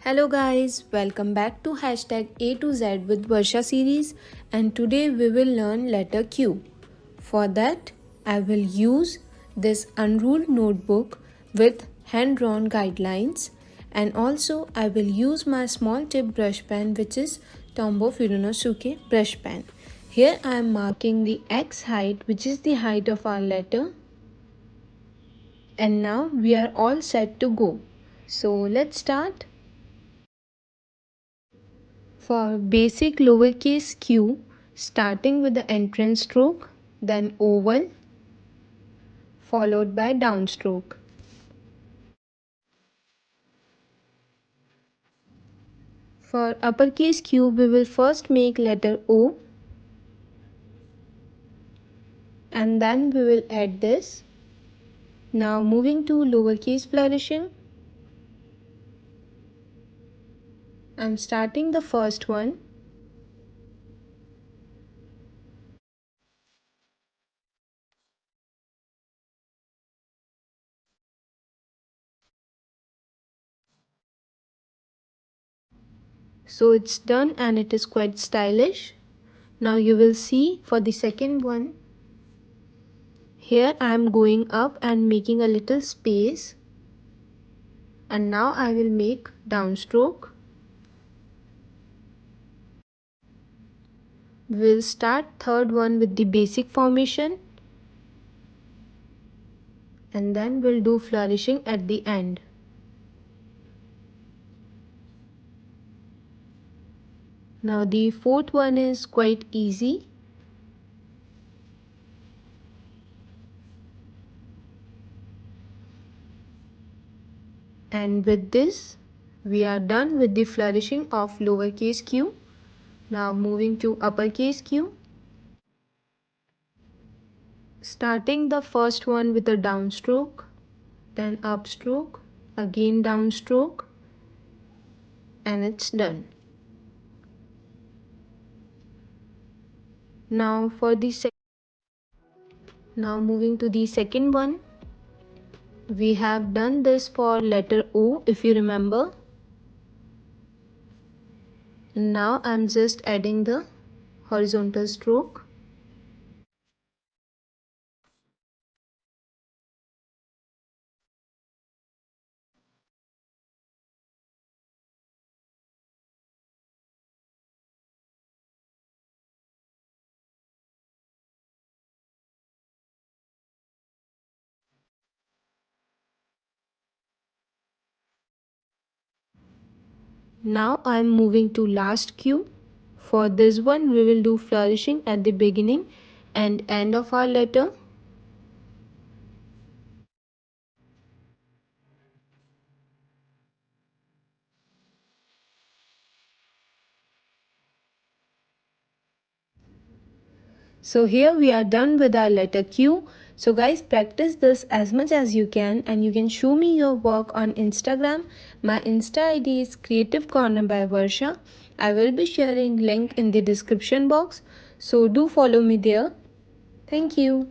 Hello guys, welcome back to hashtag A to Z with Varsha series, and today we will learn letter Q. For that, I will use this unruled notebook with hand-drawn guidelines, and also I will use my small tip brush pen, which is Tombow Furunosuke brush pen. Here I am marking the X height, which is the height of our letter, and now we are all set to go. So let's start. For basic lowercase q, starting with the entrance stroke, then oval, followed by downstroke. For uppercase q, we will first make letter O, and then we will add this. Now moving to lowercase flourishing, I'm starting the first one. So it's done and it is quite stylish. Now you will see for the second one, here I am going up and making a little space, and now I will make downstroke. We'll start third one with the basic formation, and then we'll do flourishing at the end. Now the fourth one is quite easy. And with this, we are done with the flourishing of lowercase q. Now moving to uppercase q. Starting the first one with a downstroke, then upstroke, again downstroke, and it's done. Now moving to the second one. We have done this for letter O, if you remember. Now I'm just adding the horizontal stroke. Now I'm moving to last Q. For this one we will do flourishing at the beginning and end of our letter. So here we are done with our letter Q. So guys, practice this as much as you can, and you can show me your work on Instagram. My Insta ID is Creative Corner by Varsha. I will be sharing link in the description box. So do follow me there. Thank you.